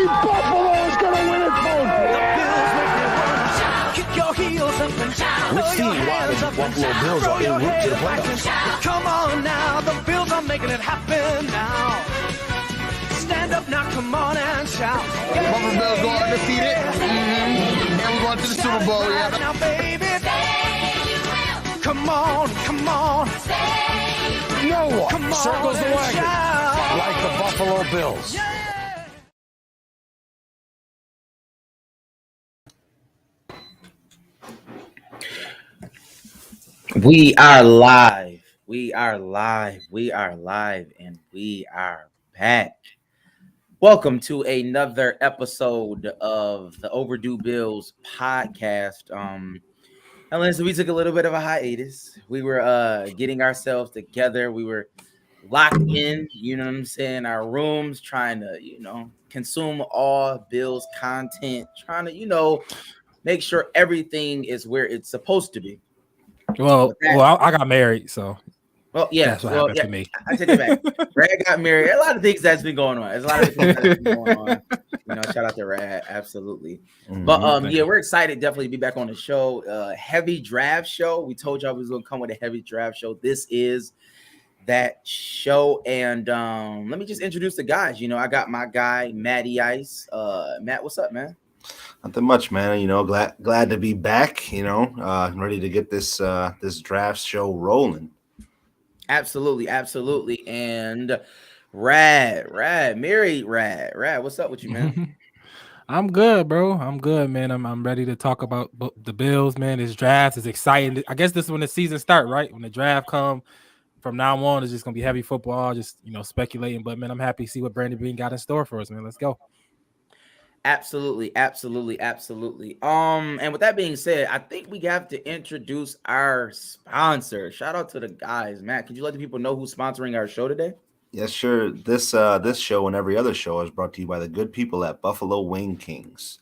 believe Buffalo is going to win it both. Kick your heels up and shout. Let's see why the Buffalo Bills are en route to the playoffs. Come on now, the Bills are making it happen now. Stand up now, come on and shout. Buffalo Bills go undefeated. And we're going to the Super Bowl. Yeah. Now, baby, come on, come on. No one Come on circles the and wagon shout. like the Buffalo Bills. Yeah. We are live. We are live. We are live, and we are back. Welcome to another episode of the Overdue Bills podcast. And listen, we took a little bit of a hiatus. We were getting ourselves together. We were locked in, you know what I'm saying, our rooms, trying to, consume all Bills content, trying to, make sure everything is where it's supposed to be. Well, I got married, so Yeah, that's what happened to me. I take it back. Rad got married. A lot of things that's been going on. There's a lot of things that's been going on. Shout out to Rad, absolutely. But we're excited definitely to be back on the show. Heavy draft show. We told y'all we was gonna come with a heavy draft show. This is that show, and let me just introduce the guys. I got my guy Matty Ice. Matt, what's up, man? Nothing much, man. Glad to be back. Ready to get this draft show rolling. Absolutely. And Rad, what's up with you, man? I'm good, bro. I'm good, man. I'm ready to talk about the Bills, man. This draft is exciting. I guess this is when the season starts, right? When the draft comes. From now on, it's just gonna be heavy football, just speculating. But man, I'm happy to see what Brandon Bean got in store for us, man. Let's go. Absolutely. And with that being said, I think we have to introduce our sponsor. Shout out to the guys, Matt. Could you let the people know who's sponsoring our show today? Yes, sure. This show and every other show is brought to you by the good people at Buffalo Wing Kings.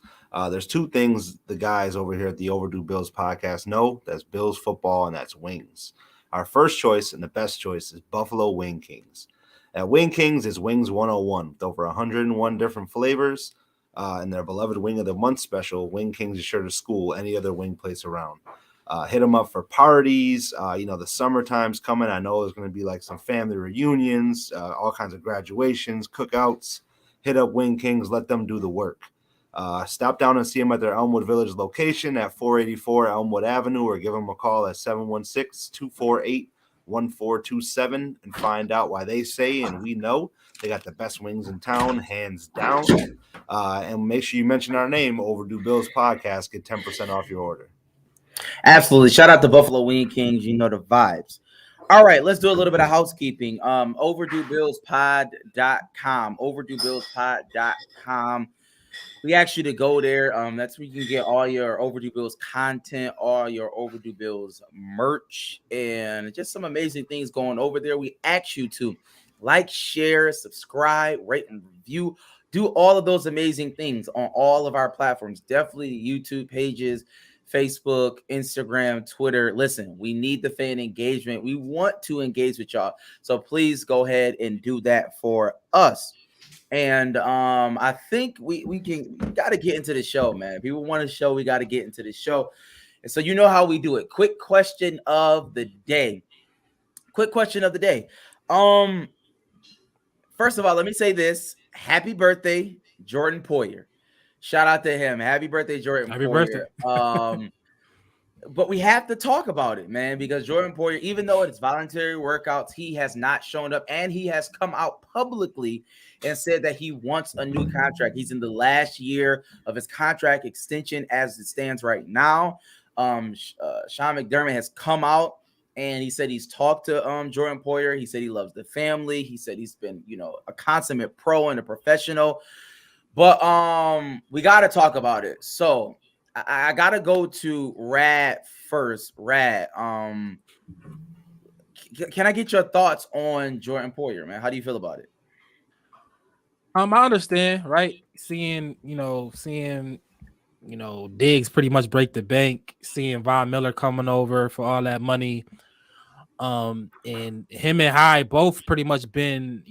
There's two things the guys over here at the Overdue Bills podcast know. That's Bills football and that's wings. Our first choice and the best choice is Buffalo Wing Kings. At Wing Kings is Wings 101 with over 101 different flavors. And their beloved Wing of the Month special, Wing Kings is sure to school any other wing place around. Hit them up for parties. The summertime's coming. I know there's going to be like some family reunions, all kinds of graduations, cookouts. Hit up Wing Kings. Let them do the work. Stop down and see them at their Elmwood Village location at 484 Elmwood Avenue, or give them a call at 716-248-1427 and find out why they say, and we know, they got the best wings in town, hands down. And make sure you mention our name, Overdue Bills Podcast. Get 10% off your order. Absolutely. Shout out to Buffalo Wing Kings. You know the vibes. All right, let's do a little bit of housekeeping. OverdueBillsPod.com. OverdueBillsPod.com. We ask you to go there. That's where you can get all your Overdue Bills content, all your Overdue Bills merch, and just some amazing things going over there. We ask you to like, share, subscribe, rate, and review. Do all of those amazing things on all of our platforms. Definitely YouTube pages, Facebook, Instagram, Twitter. Listen, we need the fan engagement. We want to engage with y'all. So please go ahead and do that for us. And I think we got to get into the show, man. People want a show. We got to get into the show. And so you know how we do it. Quick question of the day. First of all, let me say this. Happy birthday, Jordan Poyer. Shout out to him. Happy birthday, Jordan Happy Poyer. birthday. But we have to talk about it, man, because Jordan Poyer, even though it's voluntary workouts, he has not shown up, and he has come out publicly and said that he wants a new contract. He's in the last year of his contract extension as it stands right now. Sean McDermott has come out and he said he's talked to Jordan Poyer. He said he loves the family. He said he's been, a consummate pro and a professional. But we got to talk about it. So I got to go to Rad first. Rad, can I get your thoughts on Jordan Poyer, man? How do you feel about it? I understand, right? Seeing Diggs pretty much break the bank, seeing Von Miller coming over for all that money. And him and Hyde both pretty much been,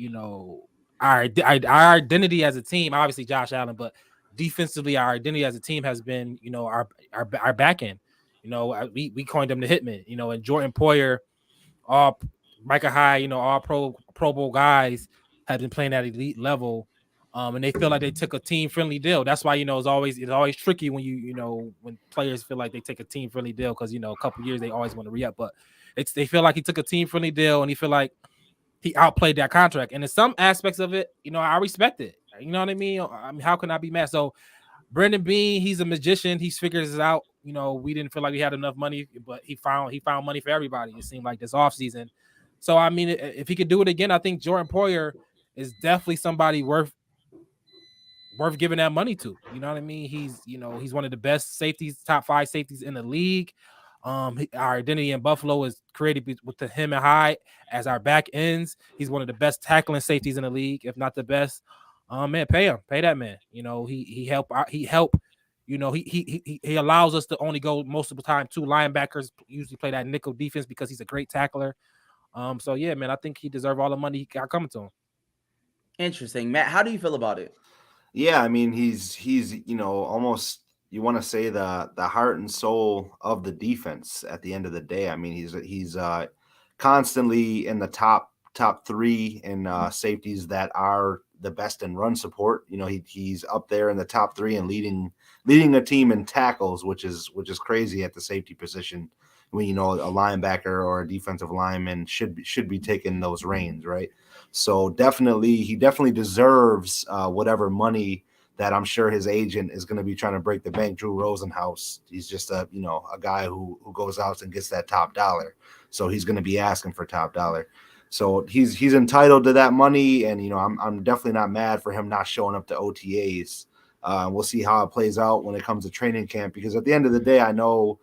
our identity as a team, obviously Josh Allen, but defensively, our identity as a team has been, our back end. We coined him the hitman, and Jordan Poyer, all Micah Hyde, all Pro Bowl guys have been playing at elite level. And they feel like they took a team friendly deal. That's why, it's always tricky when when players feel like they take a team friendly deal, because, a couple years they always want to re-up, but they feel like he took a team friendly deal and he feel like he outplayed that contract. And in some aspects of it, I respect it. You know what I mean? How can I be mad? So Brandon Beane, he's a magician. He figures it out. We didn't feel like we had enough money, but he found money for everybody. It seemed like this offseason. So, I mean, if he could do it again, I think Jordan Poyer is definitely somebody worth giving that money to. You know what I mean? He's one of the best safeties, top 5 safeties in the league. Our identity in Buffalo is created with him and Hyde as our back ends. He's one of the best tackling safeties in the league, if not the best. Man, pay that man. He help. He allows us to only go most of the time 2 linebackers, usually play that nickel defense because he's a great tackler. So yeah, man, I think he deserves all the money he got coming to him. Interesting, Matt. How do you feel about it? Yeah, I mean, he's almost, you want to say the heart and soul of the defense at the end of the day. I mean, he's constantly in the top 3 in safeties that are the best in run support. He's up there in the top 3 and leading a team in tackles, which is crazy at the safety position when a linebacker or a defensive lineman should be taking those reins, right? So he definitely deserves whatever money that I'm sure his agent is going to be trying to break the bank. Drew Rosenhaus, he's just a guy who goes out and gets that top dollar. So he's going to be asking for top dollar. So he's entitled to that money, and I'm definitely not mad for him not showing up to OTAs. We'll see how it plays out when it comes to training camp, because at the end of the day, I know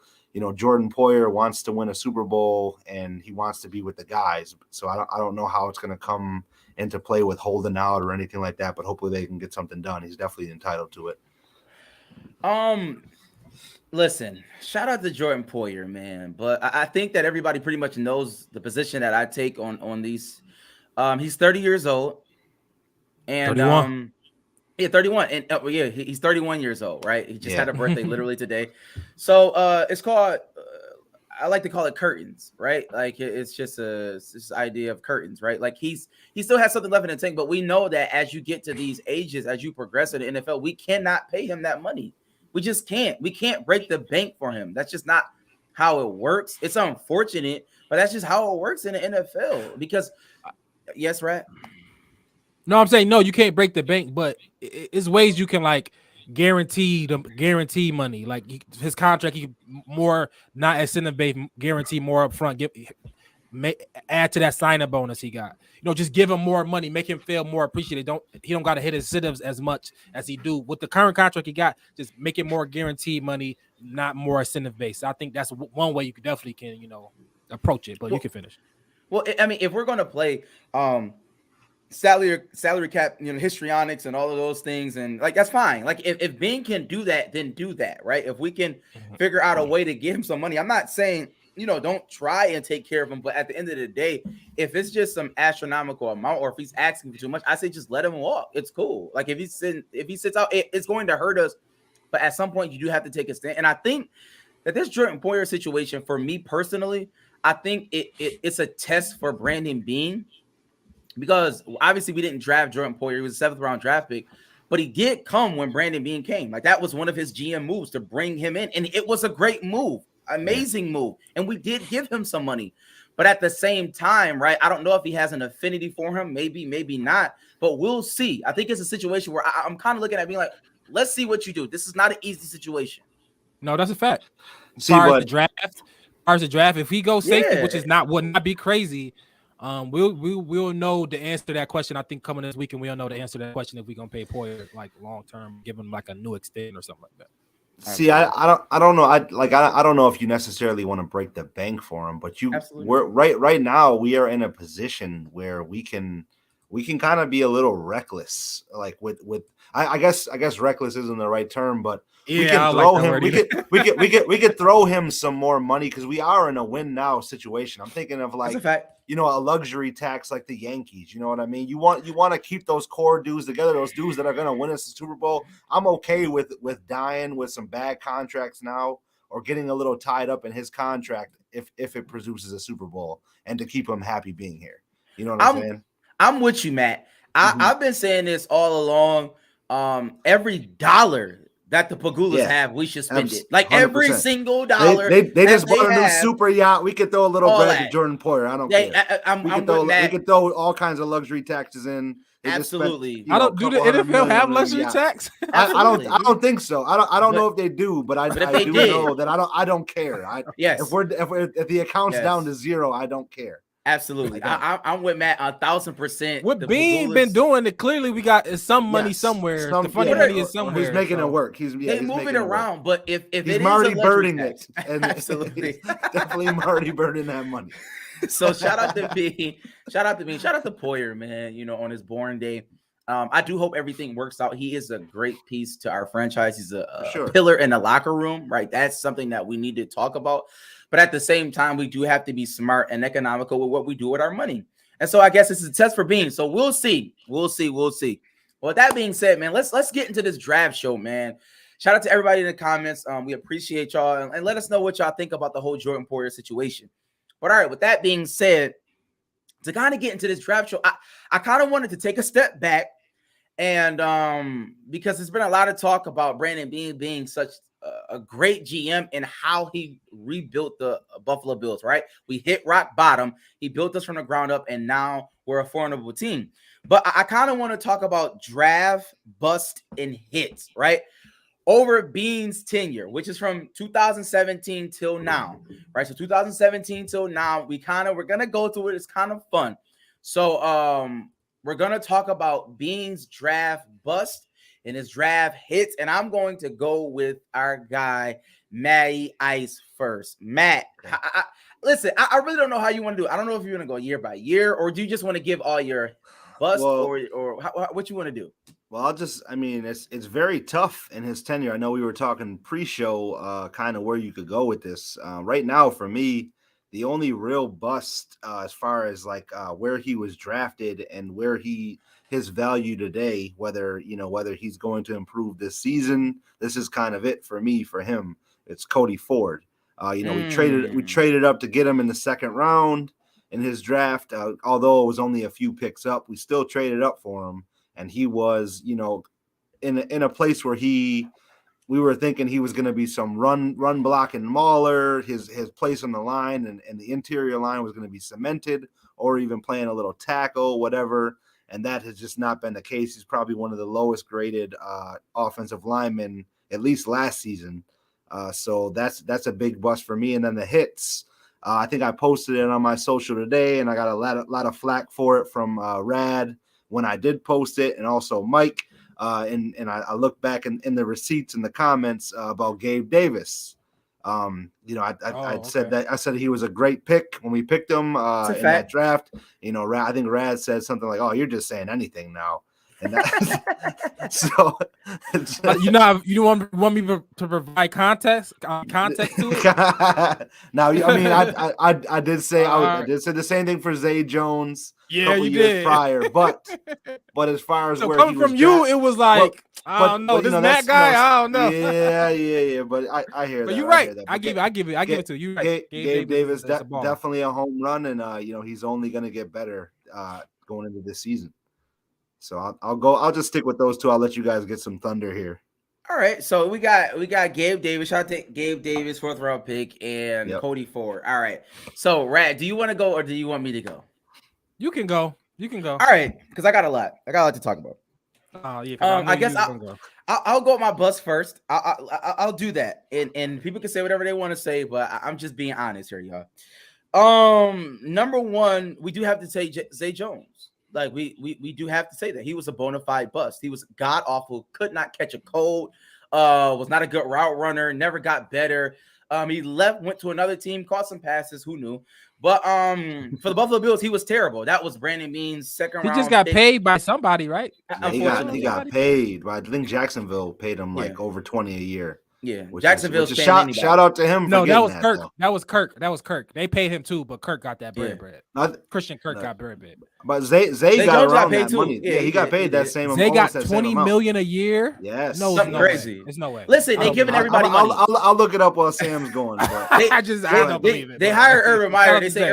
Jordan Poyer wants to win a Super Bowl and he wants to be with the guys. So I don't know how it's going to come into play with holding out or anything like that, but hopefully they can get something done. He's definitely entitled to it. Listen, shout out to Jordan Poyer, man. But I think that everybody pretty much knows the position that I take on these. He's 30 years old, and 31. Yeah, 31, and he's 31 years old, right? He just had a birthday literally today. So it's called. I like to call it curtains, right? Like it's just this idea of curtains, right? Like he still has something left in the tank, but we know that as you get to these ages, as you progress in the NFL, we cannot pay him that money. We just can't. We can't break the bank for him. That's just not how it works. It's unfortunate, but that's just how it works in the NFL. Because, yes, Rat? No, I'm saying no. You can't break the bank, but it's ways you can like guarantee money. Like his contract, he more not incentive based, guarantee more upfront. Add to that sign-up bonus he got. Just give him more money, make him feel more appreciated. He don't got to hit incentives as much as he do with the current contract he got. Just make it more guaranteed money, not more incentive based. I think that's one way you definitely can approach it. But you can finish. Well, I mean, if we're gonna play salary cap, histrionics and all of those things, and like that's fine. Like if Bing can do that, then do that, right? If we can figure out a way to get him some money, I'm not saying don't try and take care of him, but at the end of the day, if it's just some astronomical amount, or if he's asking for too much, I say just let him walk. It's cool. Like if he sits out, it's going to hurt us, but at some point you do have to take a stand. And I think that this Jordan Poyer situation, for me personally, I think it's a test for Brandon Beane. Because obviously we didn't draft Jordan Poyer. He was a 7th round draft pick, but he did come when Brandon Beane came. Like that was one of his GM moves to bring him in. And it was a great move, amazing move. And we did give him some money, but at the same time, right? I don't know if he has an affinity for him. Maybe not, but we'll see. I think it's a situation where I'm kind of looking at being like, let's see what you do. This is not an easy situation. No, that's a fact. As far as the draft, if he goes safety, which would not be crazy, we'll know the answer to that question. I think coming this week, and we'll know the answer to that question if we're gonna pay Poyer like long term, give him like a new extension or something like that. See, I don't know. I don't know if you necessarily want to break the bank for him, but we're right now we are in a position where we can we can kind of be a little reckless, like with I guess reckless isn't the right term, but we can throw him. We could throw him some more money because we are in a win now situation. I'm thinking of like a luxury tax like the Yankees. You know what I mean? You want to keep those core dudes together, those dudes that are going to win us the Super Bowl. I'm okay with dying with some bad contracts now or getting a little tied up in his contract if it produces a Super Bowl and to keep him happy being here. You know what I'm saying? I'm with you, Matt. I've been saying this all along. Every dollar that the Pagulas have, we should spend it. Like 100%. Every single dollar. They just bought a new super yacht. We could throw a little bread to Jordan Poyer. I don't care. We could throw all kinds of luxury taxes in. Absolutely. I don't do the NFL have luxury tax? I don't think so. I don't know if they do, but I do know that I don't care. If the account's down to zero, I don't care. Absolutely. I'm with Matt 1,000%. What Bean been doing it clearly we got some money somewhere. The funny money is somewhere. He's making it work. He's moving around, but if he's Marty birding it. Absolutely. Definitely Marty birding that money. So shout out to Bean. Shout out to Poyer, man, on his born day. I do hope everything works out. He is a great piece to our franchise. He's a pillar in the locker room, right? That's something that we need to talk about. But at the same time, we do have to be smart and economical with what we do with our money. And so I guess this is a test for Bean. So we'll see. Well, with that being said, man, let's get into this draft show, man. Shout out to everybody in the comments. We appreciate y'all and let us know what y'all think about the whole Jordan Poyer situation. But all right, with that being said, to kind of get into this draft show, I kind of wanted to take a step back and because there's been a lot of talk about Brandon Beane being such a great GM and how he rebuilt the Buffalo Bills, right? We hit rock bottom. He built us from the ground up, and now we're a formidable team. But I kind of want to talk about draft, bust, and hits, right? Over Beane's tenure, which is from 2017 till now, right? So 2017 till now, we're going to go through it. It's kind of fun. So we're going to talk about Beane's draft bust and his draft hits, and I'm going to go with our guy, Matty Ice first. Matt, listen, I really don't know how you want to do it. I don't know if you want to go year by year, or do you just want to give all your bust, or what you want to do? Well, it's very tough in his tenure. I know we were talking pre-show kind of where you could go with this. Right now, for me, the only real bust as far as where he was drafted and where his value today, whether he's going to improve this season, this is kind of it for him. It's Cody Ford. We traded up to get him in the second round in his draft. Although it was only a few picks up, we still traded up for him, and he was, in a place where we were thinking he was going to be some run blocking mauler. His place on the line and the interior line was going to be cemented, or even playing a little tackle, whatever. And that has just not been the case. He's probably one of the lowest graded offensive linemen, at least last season. So that's a big bust for me. And then the hits, I think I posted it on my social today, and I got a lot of flack for it from Rad when I did post it, and also Mike. And I look back in the receipts and the comments about Gabe Davis. I said he was a great pick when we picked him in that draft. I think Rad said something like, "Oh, you're just saying anything now." And so, you want me to provide context to it. Now, I did say I did say the same thing for Zay Jones. Yeah, you did prior, but as far as so where coming he was from you, it was like I don't know this Matt guy. I don't know. Yeah. But I hear that. But you're right. I give it to you. Right. Gabe Davis definitely a home run, and he's only going to get better going into this season. So I'll just stick with those two. I'll let you guys get some thunder here. All right, so we got Gabe Davis. Shout out to Gabe Davis, 4th round pick, and Cody Ford. All right, so Rad, do you want to go or do you want me to go? You can go. All right, because I got a lot to talk about. Oh yeah. I guess I'll go with my bust first. I'll do that, and people can say whatever they want to say, but I'm just being honest here, y'all. Number one, we do have to say Zay Jones. Like we do have to say that he was a bona fide bust. He was god awful, could not catch a cold, was not a good route runner, never got better. He left, went to another team, caught some passes. Who knew? But for the Buffalo Bills, he was terrible. That was Brandon Beane's second round. He just got paid by somebody, right? Yeah, he got paid. But I think Jacksonville paid him like over 20 a year. Yeah, Jacksonville's shout out to him. No, that was Kirk. That was Kirk. They paid him too, but Kirk got that bread. Christian Kirk got bread. But Zay got around that money. Yeah, he got paid that same amount. They got $20 million a year. Yes, no, something crazy. There's no way. Listen, they giving everybody money. I'll look it up while Sam's going. I don't believe it. They hired Urban Meyer. They say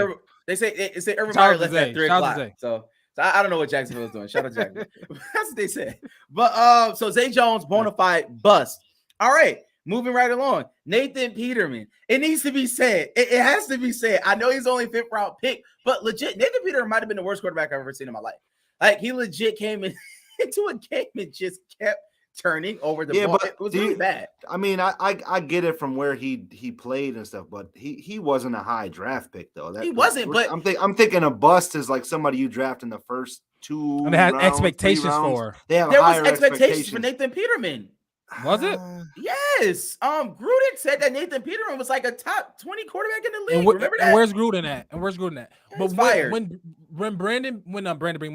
Urban Meyer left at 3 o'clock. So I don't know what Jacksonville is doing. Shout out Jacksonville. That's what they say. But so Zay Jones, bona fide bust. All right. Moving right along, Nathan Peterman. It needs to be said. It has to be said. I know he's only 5th round pick, but legit, Nathan Peterman might have been the worst quarterback I've ever seen in my life. Like, he legit came into a game and just kept turning over the ball. It was really bad. I mean, I get it from where he played and stuff, but he wasn't a high draft pick though. He wasn't. But I'm thinking a bust is like somebody you draft in the first 2. And they had expectations for. There was expectations for Nathan Peterman. Was it? Yes. Gruden said that Nathan Peterman was like a top 20 quarterback in the league. Remember that? And where's Gruden at? But when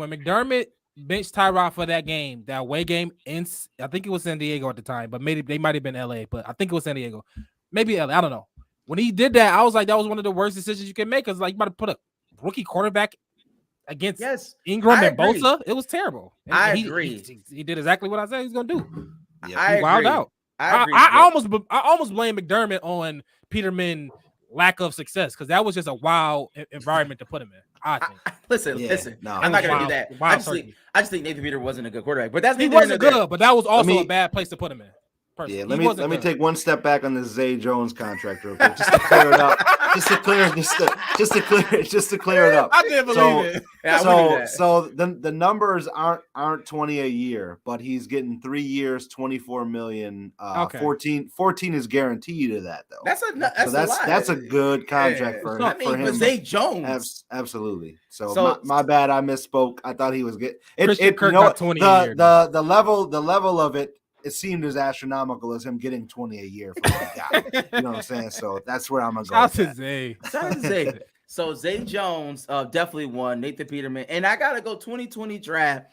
McDermott benched Tyrod for that game, that away game I think it was San Diego at the time, but maybe they might have been LA, but I think it was San Diego. Maybe LA, I don't know. When he did that, I was like, that was one of the worst decisions you can make, because like you about to put a rookie quarterback against Ingram and Bosa. It was terrible. And I agree. He did exactly what I said he was gonna do. Yeah, he wilded out. I almost blame McDermott on Peterman lack of success, because that was just a wild environment to put him in. I think. Listen. No, I'm not gonna do that. I just think Nathan Peterman wasn't a good quarterback, but he wasn't good. But that was also a bad place to put him in. Personally. Yeah, let me take one step back on the Zay Jones contract real quick, just to clear it up. Just to clear it up. I didn't believe it. Yeah, so the numbers aren't 20 a year, but he's getting 3 years, 24 million. 14 is guaranteed to that though. That's a good contract for him. For Zay Jones. Absolutely. So my bad, I misspoke. I thought he was getting it. Kirk got 20 a year. The level of it. It seemed as astronomical as him getting 20 a year for what he got. You know what I'm saying? So that's where I'm gonna go. Shout out to Zay. So Zay Jones definitely won. Nathan Peterman, and I gotta go 2020 draft.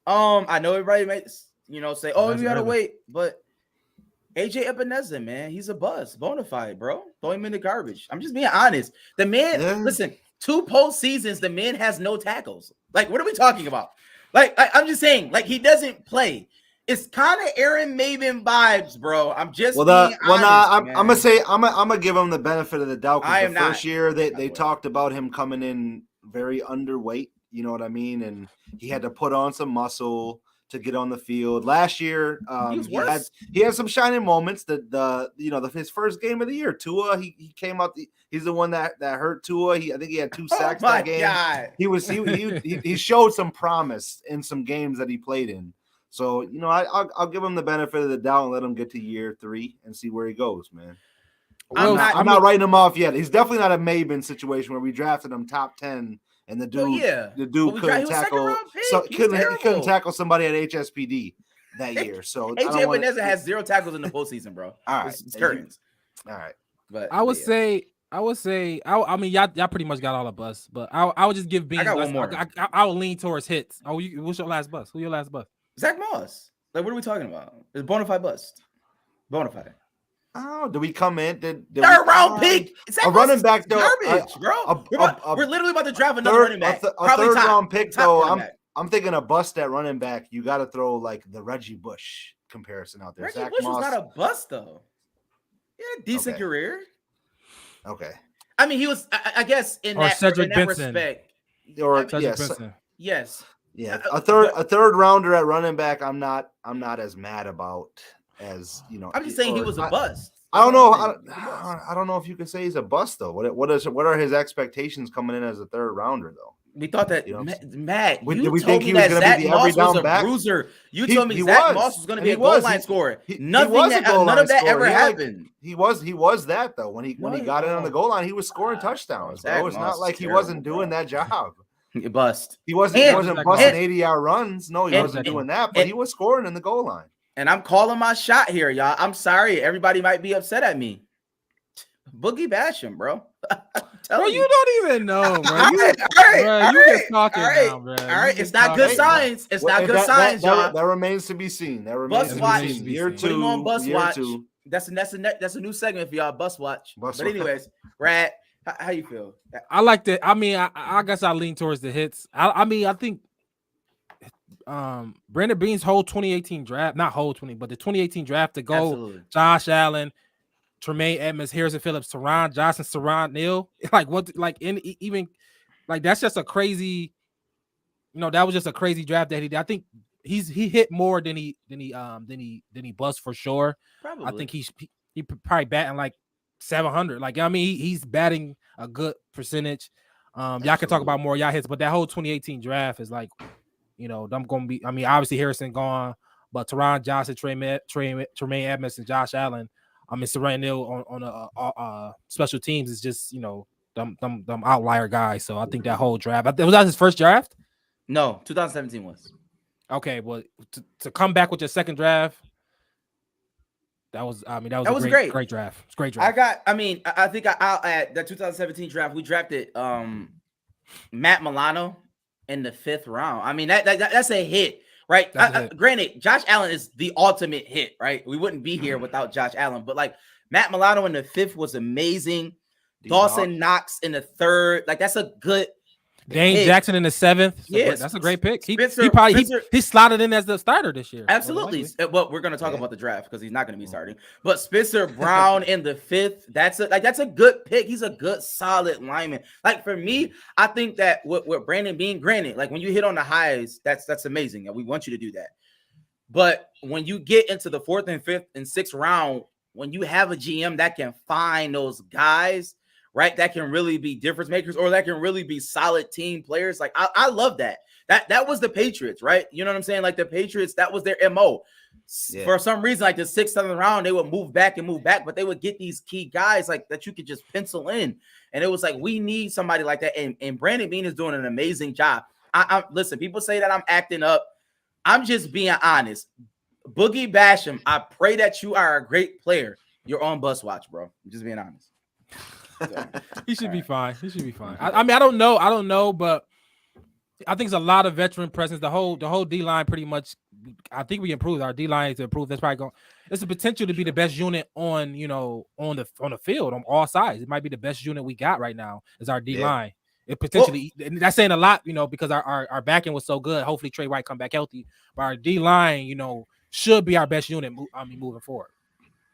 I know everybody might say, "Oh, you gotta wait," but AJ Epenesa, man, he's a bust, bona fide, bro. Throw him in the garbage. I'm just being honest. The man, listen, 2 postseasons, the man has no tackles. Like, what are we talking about? Like, I'm just saying, like, he doesn't play. It's kind of Aaron Maven vibes, bro. I'm just being honest, I'm gonna give him the benefit of the doubt. The first year they talked about him coming in very underweight. You know what I mean? And he had to put on some muscle to get on the field. Last year, he had some shining moments. His first game of the year, Tua, he came out. He's the one that hurt Tua. I think he had 2 sacks that game. God. He showed some promise in some games that he played in. So, I'll give him the benefit of the doubt and let him get to year 3 and see where he goes, man. I'm not writing him off yet. He's definitely not a Maben situation where we drafted him top 10 and the dude couldn't tackle. He couldn't tackle somebody at HSPD that year. So AJ Epenesa has 0 tackles in the postseason, bro. All right, it's curtains. All right, but I would say. I mean, y'all pretty much got all of us, but I would just give Beans. I got one more. I would lean towards hits. What's your last bust? Who's your last bust? Zach Moss. Like, what are we talking about? It's bona fide bust. Bona fide. Oh, did we come in? Did third round pick? A running back though. Garbage, bro. We're literally about to draft another running back. A third round pick though. I'm thinking a bust at running back. You got to throw like the Reggie Bush comparison out there. Reggie Bush was not a bust though. He had a decent career. Okay. I mean, he was. I guess in that respect. Or Benson. Yes. Yeah, a third rounder at running back. I'm not as mad about as I'm just saying he was a bust. I don't know. I don't know if you can say he's a bust though. What are his expectations coming in as a third rounder though? We thought that Matt. Did we think he was going to be the every down back? Bruiser. You told me Zach Moss was going to be a goal line scorer. None of that ever happened. He was that though. When he got in on the goal line, he was scoring touchdowns. Bro. It's not like he wasn't doing that job. Bust. He wasn't busting 80-yard runs. No, he wasn't doing that, but he was scoring in the goal line. And I'm calling my shot here, y'all. I'm sorry. Everybody might be upset at me. Boogie Basham, bro. Bro, you don't even know, bro. All right, You just talking now, bro. All right, it's not good science. It's not good science, y'all. That remains to be seen. That remains Bus to watch. be seen. Year Put him two. on Bus year Watch. two. That's a new segment for y'all. Bus Watch. Bus But Watch. anyways, Rad, how you feel? I like that. I mean, I guess I lean towards the hits. I mean, I think Brandon Bean's whole 2018 draft, not whole 20, but the 2018 draft to go Absolutely. Josh Allen, Tremaine Edmonds, Harrison Phillips, Teron Johnson, Saron Neal. Like what? Like even like that's just a crazy. That was just a crazy draft that he did. I think he hit more than he bust for sure. Probably. I think he probably batting like 700. Like I mean, he's batting a good percentage. Y'all can talk about more y'all hits, but that whole 2018 draft is like, I'm gonna be. I mean, obviously Harrison gone, but Teron Johnson, Tremaine Edmonds, and Josh Allen. I mean, Saran Neal on special teams is just them outlier guys. So I think that whole draft. Was that his first draft? No, 2017 was. Okay, well, to come back with your second draft, that was a great draft. It's a great draft. I think I'll add that 2017 draft. We drafted Matt Milano in the 5th round. I mean that's a hit, right? Granted, Josh Allen is the ultimate hit, right? We wouldn't be here without Josh Allen, but like Matt Milano in the 5th was amazing. Dawson Knox in the 3rd, like that's a good. Dane Jackson in the 7th. Yes, that's a great pick. He slotted in as the starter this year. Absolutely. Well, we're going to talk about the draft because he's not going to be starting. But Spencer Brown in the 5th, that's a good pick. He's a good, solid lineman. Like for me, I think that with Brandon Bean, granted, like when you hit on the highs, that's amazing, and we want you to do that. But when you get into the 4th and 5th and 6th round, when you have a GM that can find those guys, right, that can really be difference makers, or that can really be solid team players. Like I love that. That was the Patriots, right? You know what I'm saying? Like the Patriots, that was their MO. Yeah. For some reason, like the 6th, 7th round, they would move back, but they would get these key guys like that you could just pencil in. And it was like, we need somebody like that. And Brandon Bean is doing an amazing job. I listen, people say that I'm acting up. I'm just being honest. Boogie Basham, I pray that you are a great player. You're on Bus Watch, bro. I'm just being honest. He should be fine. He should be fine. I mean, I don't know, but I think it's a lot of veteran presence. The whole D line pretty much. I think we improved our D line to improve. That's probably going. It's a potential to be the best unit on the field on all sides. It might be the best unit we got right now is our D line. It potentially that's saying a lot, because our backing was so good. Hopefully Trey White come back healthy, but our D line, should be our best unit. Moving forward.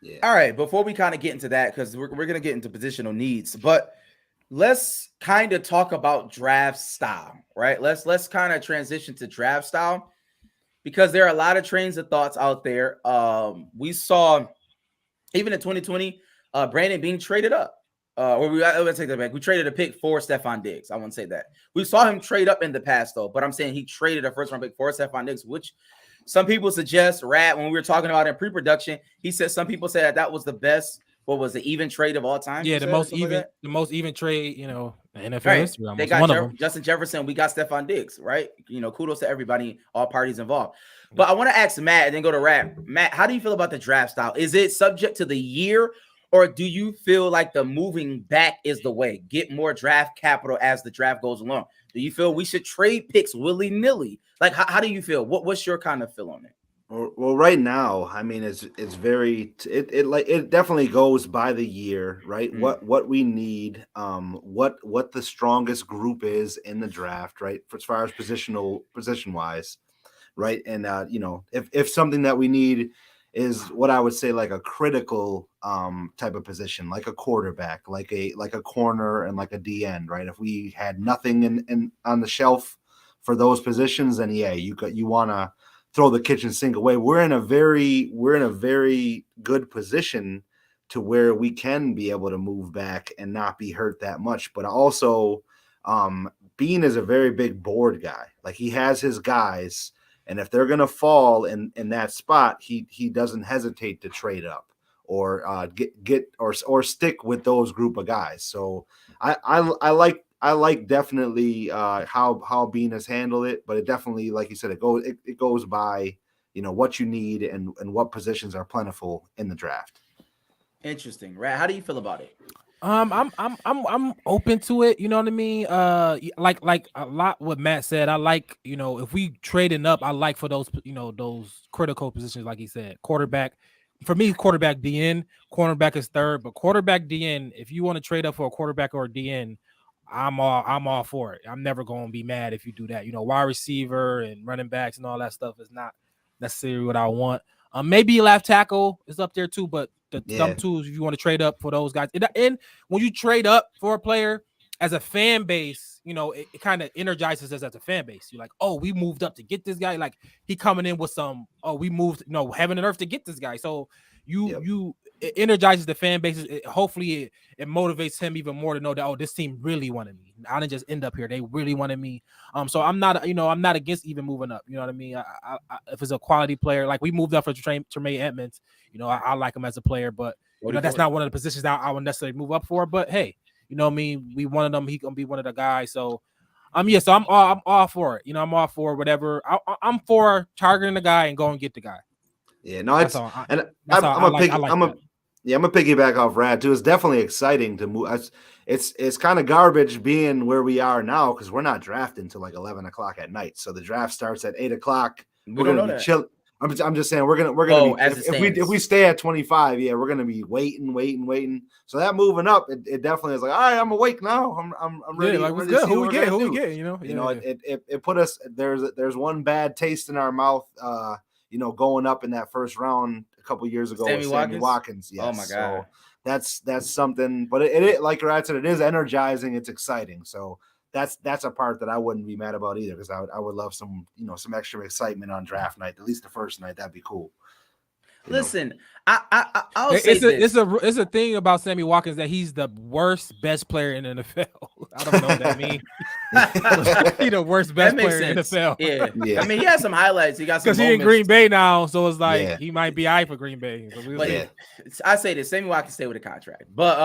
Yeah. All right, before we kind of get into that, because we're going to get into positional needs, but let's kind of talk about draft style, right? Let's kind of transition to draft style, because there are a lot of trains of thoughts out there. We saw, even in 2020, Brandon Bean traded up. Let's take that back. We traded a pick for Stephon Diggs. I won't say that. We saw him trade up in the past, though, but I'm saying he traded a first-round pick for Stephon Diggs, which some people suggest, Rad, when we were talking about in pre-production, he said some people said that was the best, what was the even trade of all time? Yeah, the most even trade, in NFL history. They got Justin Jefferson. We got Stephon Diggs, right? Kudos to everybody, all parties involved. But I want to ask Matt and then go to Rad. Matt, how do you feel about the draft style? Is it subject to the year, or do you feel like the moving back is the way? Get more draft capital as the draft goes along. Do you feel we should trade picks willy-nilly? Like, how do you feel? What's your kind of feel on it? Well, right now, I mean, it's very it definitely goes by the year, right? What we need, what the strongest group is in the draft, right? As far as position wise, right? And if something that we need is what I would say like a critical type of position, like a quarterback, like a corner, and like a D end, right? If we had nothing in on the shelf for those positions, then you want to throw the kitchen sink away. We're in a very good position to where we can be able to move back and not be hurt that much. But also, Bean is a very big board guy. Like he has his guys, and if they're gonna fall in that spot, he doesn't hesitate to trade up or get or stick with those group of guys. So I like definitely how Bean has handled it, but it definitely, like you said, it goes by what you need and what positions are plentiful in the draft. Interesting, right? How do you feel about it? I'm open to it. You know what I mean? Like a lot what Matt said. I like, if we trading up, I like for those, those critical positions, like he said, quarterback. For me, quarterback DN, cornerback is third, but quarterback DN. If you want to trade up for a quarterback or a DN, I'm all for it. I'm never going to be mad if you do that. Wide receiver and running backs and all that stuff is not necessarily what I want. Maybe left tackle is up there too, but them tools, if you want to trade up for those guys. And when you trade up for a player as a fan base, it kind of energizes us as a fan base. You're like, oh, we moved up to get this guy. Like he coming in with some, we moved, heaven and earth to get this guy. So it energizes the fan base. Hopefully it motivates him even more to know that, oh, this team really wanted me. I didn't just end up here. They really wanted me. So I'm not against even moving up. You know what I mean? I, if it's a quality player, like we moved up for Tremaine Edmonds, I like him as a player, but that's not one of the positions that I would necessarily move up for. But hey, you know what I mean? We wanted him. He gonna be one of the guys. So so I'm all for it. I'm all for whatever. I'm for targeting the guy and go and get the guy. Yeah, no, I'm gonna piggyback off Rad too. It's definitely exciting to move. It's kind of garbage being where we are now because we're not drafting until like 11 o'clock at night. So the draft starts at 8 o'clock. We're gonna be chill. I'm just saying we're gonna be if we stay at 25, we're gonna be waiting. So that moving up, it definitely is like, all right, I'm awake now. I'm ready. Like, ready good. To see who we get? It put us there's one bad taste in our mouth. Going up in that first round a couple years ago with Sami Watkins. Yes. Oh my God. So that's something, but it like Rad said, it is energizing. It's exciting. So that's a part that I wouldn't be mad about either because I would love some extra excitement on draft night, at least the first night. That'd be cool. Listen, I'll say this. It's a thing about Sami Watkins that he's the worst best player in the NFL. I don't know what that means. He's the worst best player in the NFL. Yeah. I mean, he has some highlights. He got some because he in Green Bay now, so it's like he might be eye for Green Bay. So I say this: Sami Watkins stay with a contract. But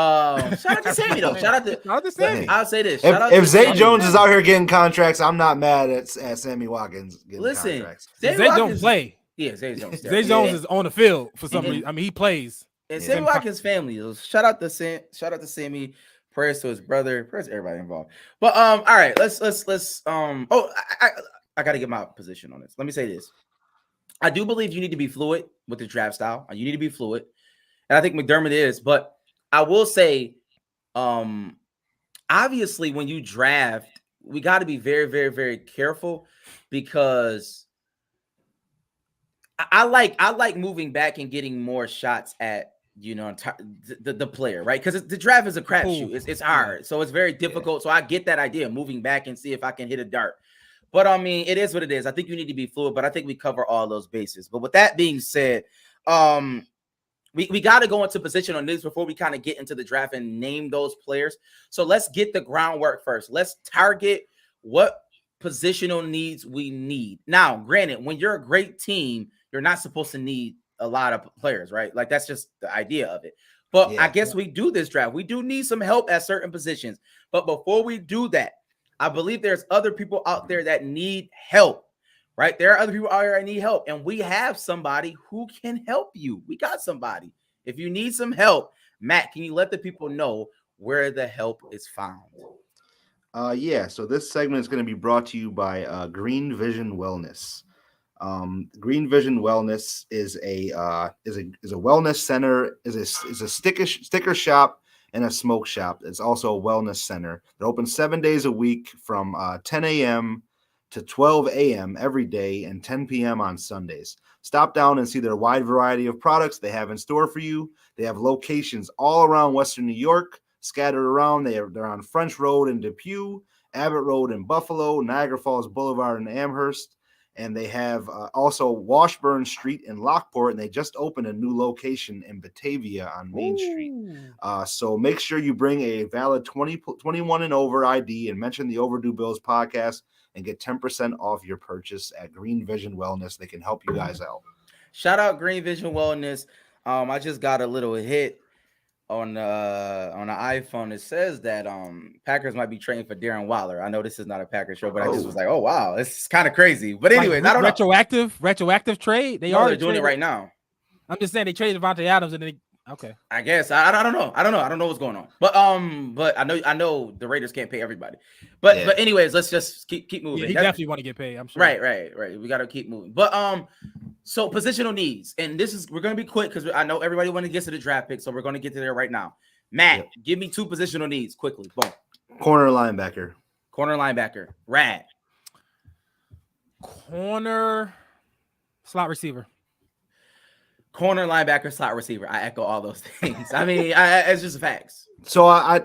shout out to Sami though. Shout out to Sami. I'll say this: if Zay Jones is out here getting contracts, I'm not mad at Sami Watkins getting contracts. Zay don't play. Yeah, Zay Jones. Zay Jones is on the field for some reason. I mean, he plays. And Sami Watkins' family. Shout out to Sami. Prayers to his brother. Prayers to everybody involved. But all right, let's. I got to get my position on this. Let me say this. I do believe you need to be fluid with the draft style. You need to be fluid, and I think McDermott is. But I will say, obviously, when you draft, we got to be very, very, very careful because I like moving back and getting more shots at the player, right? Because the draft is a crapshoot. It's hard, so it's very difficult. So I get that idea, moving back and see if I can hit a dart. But I mean, it is what it is. I think you need to be fluid, but I think we cover all those bases. But with that being said, we got to go into position on this before we kind of get into the draft and name those players. So let's get the groundwork first. Let's target what positional needs we need. Now, granted, when you're a great team, you're not supposed to need a lot of players, right? Like that's just the idea of it. But I guess we do this draft. We do need some help at certain positions. But before we do that, I believe there's other people out there that need help, right? There are other people out there that need help. And we have somebody who can help you. We got somebody. If you need some help, Matt, can you let the people know where the help is found? So this segment is going to be brought to you by Green Vision Wellness. Green Vision Wellness is a wellness center, is a sticker shop and a smoke shop. It's also a wellness center. They're open 7 days a week from 10 a.m. to 12 a.m. every day and 10 p.m. on Sundays. Stop down and see their wide variety of products they have in store for you. They have locations all around Western New York, scattered around. They're on French Road in Depew, Abbott Road in Buffalo, Niagara Falls Boulevard in Amherst. And they have also Washburn Street in Lockport, and they just opened a new location in Batavia on Main Street. So make sure you bring a valid 21 and over ID and mention the Overdue Bills podcast and get 10% off your purchase at Green Vision Wellness. They can help you guys out. Shout out Green Vision Wellness. I just got a little hit on the iPhone. It says that Packers might be trading for Darren Waller. I know this is not a Packers show, but I just was like, oh wow, it's kind of crazy. But anyways, I don't know. Retroactive trade. They're doing it right now. I'm just saying they traded Devontae Adams and then Okay. I guess I don't know. I don't know what's going on. But I know the Raiders can't pay everybody. But anyways, let's just keep moving. Yeah, he definitely want to get paid. I'm sure. Right. We got to keep moving. But so positional needs, and we're gonna be quick because I know everybody want to get to the draft pick, so we're gonna get to there right now. Matt, give me 2 positional needs quickly. Boom. Corner linebacker. Rad. Corner, slot receiver. Corner, linebacker, slot receiver. I echo all those things. I mean, it's just facts. So I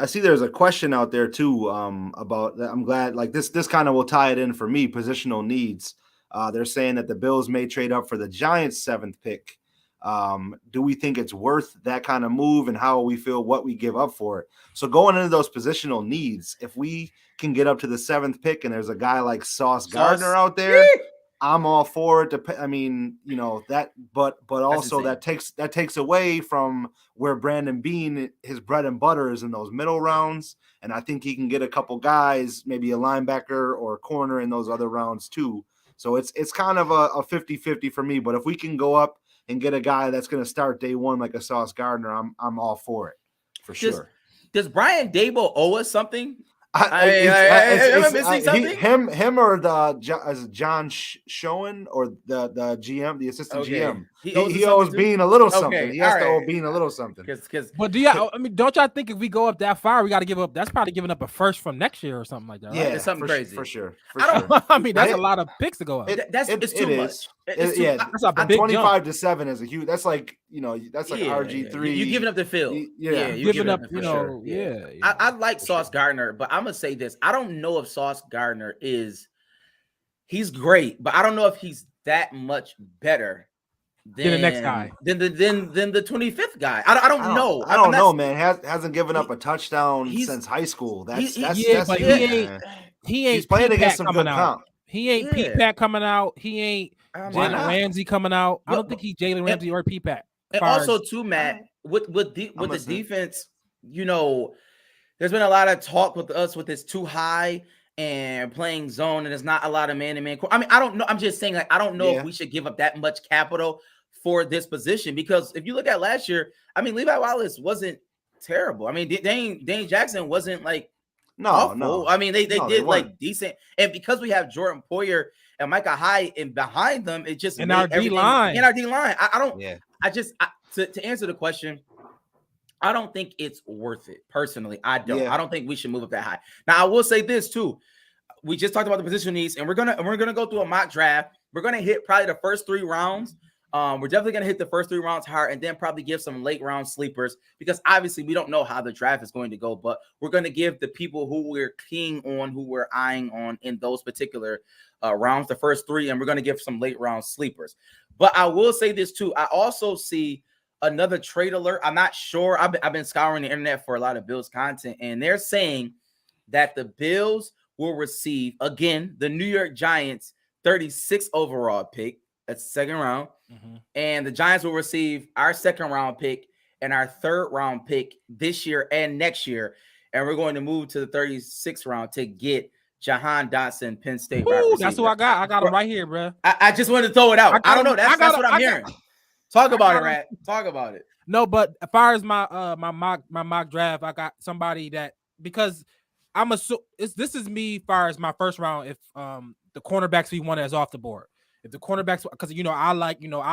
see there's a question out there too about that. I'm glad like this kind of will tie it in for me. Positional needs. They're saying that the Bills may trade up for the Giants' 7th pick. Do we think it's worth that kind of move, and how we feel what we give up for it? So going into those positional needs, if we can get up to the 7th pick and there's a guy like Sauce Gardner out there, I'm all for it. I mean, that, but also that takes away from where Brandon Beane, his bread and butter is in those middle rounds. And I think he can get a couple guys, maybe a linebacker or a corner in those other rounds too. So it's kind of a 50-50 for me. But if we can go up and get a guy that's going to start day one like a Sauce Gardner, I'm all for it for sure. Does Brian Dable owe us something? Am I missing something? Him or the John Schoen or the GM, the assistant GM? He owes Bean a little something. He has to owe Bean a little something. But don't y'all think if we go up that far, we got to give up? That's probably giving up a first from next year or something like that. Right? Yeah, it's something crazy for sure. I mean, that's a lot of picks to go up. It's too much. That's a big 25-7 is a huge. That's like that's like RG3. You giving up the field. You giving up. I like Sauce Gardner, but I'm gonna say this. I don't know if Sauce Gardner he's great, but I don't know if he's that much better than the next guy, than the 25th guy. I don't know. I don't know, man. Hasn't given up a touchdown since high school. He's playing against some good comp. He ain't P-Pack coming out. He ain't Jalen Ramsey coming out. I don't think he's Jalen Ramsey or P-Pack. And also, too, Matt, with the defense, there's been a lot of talk with us with this too high and playing zone, and there's not a lot of man-to-man. I mean, I don't know. I'm just saying, I don't know if we should give up that much capital for this position, because if you look at last year, I mean, Levi Wallace wasn't terrible. I mean, Dane Jackson wasn't awful. No. I mean, they did decent, and because we have Jordan Poyer and Micah Hyde and behind them, it just in our D line. To answer the question, I don't think it's worth it. Personally, I don't. I don't think we should move up that high. Now, I will say this too. We just talked about the position needs, and we're gonna go through a mock draft. We're gonna hit probably the first 3 rounds. We're definitely gonna hit the first 3 rounds hard, and then probably give some late round sleepers, because obviously we don't know how the draft is going to go. But we're gonna give the people who we're keying on, who we're eyeing on in those particular rounds, the first 3, and we're gonna give some late round sleepers. But I will say this too. I also see another trade alert. I'm not sure. I've been scouring the internet for a lot of Bills content, and they're saying that the Bills will receive, again, the New York Giants 36 overall pick. That's the 2nd round. And the Giants will receive our 2nd round pick and our 3rd round pick this year and next year. And we're going to move to the 36th round to get Jahan Dotson, Penn State. That's who I got. I got him right here, bro. I just wanted to throw it out. I don't know. That's what I'm hearing. Talk about it, Rat. Talk about it. No, but as far as my mock draft, I got somebody that, because this is me as far as my first round. If the cornerbacks we wanted is off the board, if the cornerbacks, because I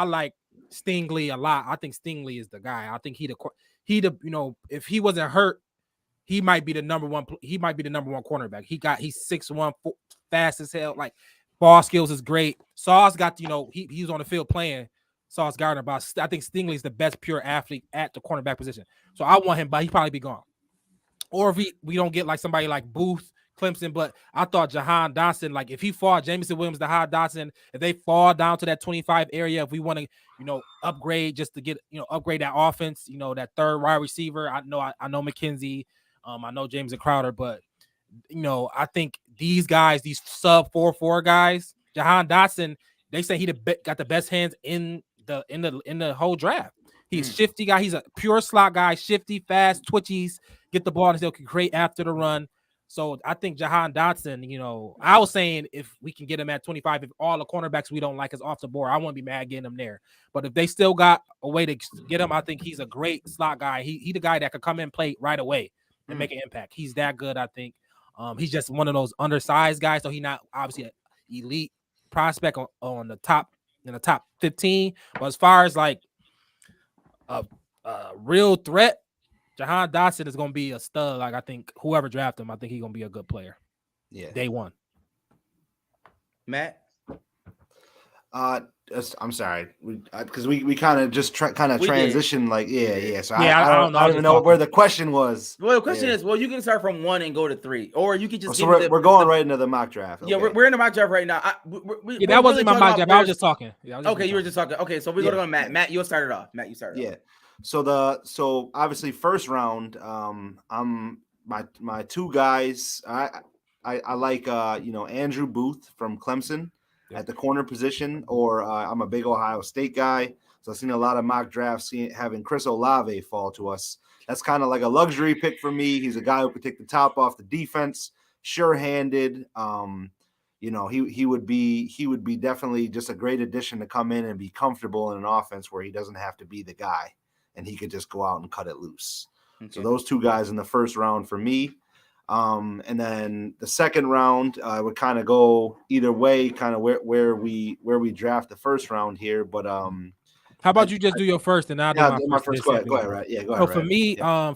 like Stingley a lot. I think Stingley is the guy. I think he if he wasn't hurt, he might be the number one. He might be the number 1 cornerback. He's 6'1", fast as hell. Like, ball skills is great. Sauce got he was on the field playing Sauce Gardner, but I think Stingley is the best pure athlete at the cornerback position. So I want him, but he'd probably be gone. Or if we don't get like somebody like Booth, Clemson, but I thought Jahan Dotson, like if he fought Jamieson Williams, Jahan Dotson, if they fall down to that 25 area, if we want to, upgrade just to get, upgrade that offense, that 3rd wide receiver. I know McKenzie, I know Jameson Crowder, but I think these guys, these sub 4.4 guys, Jahan Dotson, they say he got the best hands in the whole draft. He's shifty guy. He's a pure slot guy, shifty, fast, twitchies, get the ball and still can create after the run. So I think Jahan Dotson, I was saying if we can get him at 25, if all the cornerbacks we don't like is off the board, I wouldn't be mad getting him there. But if they still got a way to get him, I think he's a great slot guy. He the guy that could come in and play right away and make an impact. He's that good, I think. He's just one of those undersized guys, so he's not obviously an elite prospect on the top in the top 15. But as far as like a real threat, Jahan Dotson is going to be a stud. Like, I think whoever drafted him, I think he's going to be a good player. Yeah. Day one. Matt? I'm sorry, because we kind of just transition like So I don't even know where the question was. Well, the question is, you can start from 1 and go to 3, or you could just. So we're going right into the mock draft. Okay. Yeah, we're in the mock draft right now. That wasn't my mock draft. I was just talking. You were just talking. Okay, so we're going to go to Matt. Matt, you'll start it off. Matt, you start it off. So obviously first round, I'm my two guys. I like Andrew Booth from Clemson at the corner position, or I'm a big Ohio State guy, so I've seen a lot of mock drafts having Chris Olave fall to us. That's kind of like a luxury pick for me. He's a guy who could take the top off the defense, sure-handed. He would be definitely just a great addition to come in and be comfortable in an offense where he doesn't have to be the guy and he could just go out and cut it loose. Okay. So those two guys in the first round for me. And then the second round, I would kind of go either way, kind of where we draft the first round here. But how about you just do your first and I'll do my first. Go ahead, right? Yeah, go ahead. So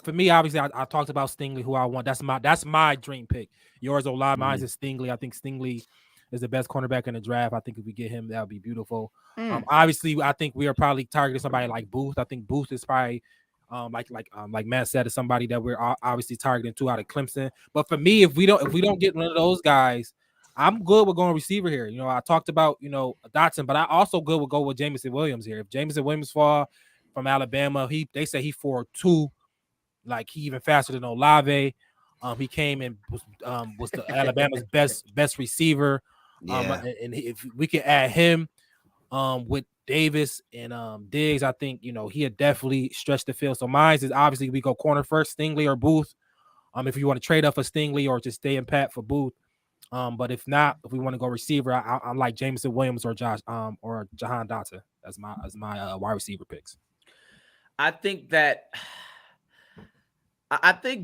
for me, obviously, I talked about Stingley, who I want. That's my dream pick. Yours, Olave, mine is Stingley. I think Stingley is the best cornerback in the draft. I think if we get him, that would be beautiful. Obviously, I think we are probably targeting somebody like Booth. I think Booth is probably like Matt said, is somebody that we're obviously targeting too out of Clemson. But for me, if we don't get one of those guys, I'm good with going receiver here. I talked about Dotson, but I also good with go with Jamieson Williams here. If Jamieson Williams fall from Alabama, they say he 4.2, like he even faster than Olave. He came and was the Alabama's best receiver. And if we can add him with Davis and Diggs, I think he had definitely stretched the field. So mine is obviously we go corner first, Stingley or Booth. If you want to trade up for Stingley or just stay in pat for Booth. But if not, if we want to go receiver, I like Jamieson Williams or Jahan Dotson as my wide receiver picks. I think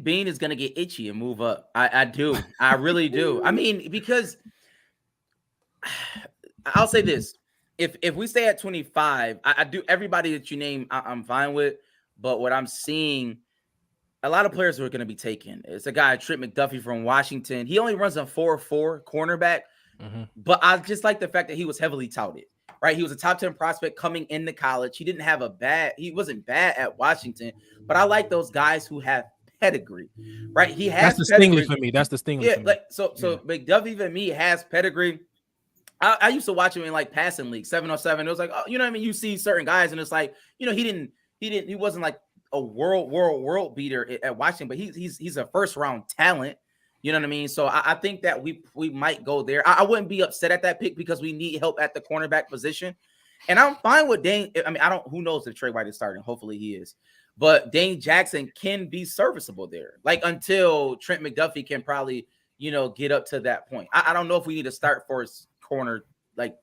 Bean is gonna get itchy and move up. I do. I really do. I mean, because I'll say this. If we stay at 25, I do everybody that you name, I'm fine with. But what I'm seeing, a lot of players who are going to be taken. It's a guy, Trent McDuffie from Washington. He only runs a 4.4 cornerback, but I just like the fact that he was heavily touted. Right, he was a top 10 prospect coming into college. He wasn't bad at Washington, but I like those guys who have pedigree. Right, he has. That's the Stingley for me. That's the Stingley. Yeah, like so McDuffie for me has pedigree. I used to watch him in like passing league 707. It was like, what I mean? You see certain guys, and it's like, he wasn't like a world beater at Washington, but he's a first round talent. You know what I mean? So I think that we might go there. I wouldn't be upset at that pick because we need help at the cornerback position, and I'm fine with Dane. I mean, who knows if Trey White is starting? Hopefully he is, but Dane Jackson can be serviceable there, like until Trent McDuffie can probably get up to that point. I don't know if we need to start for corner like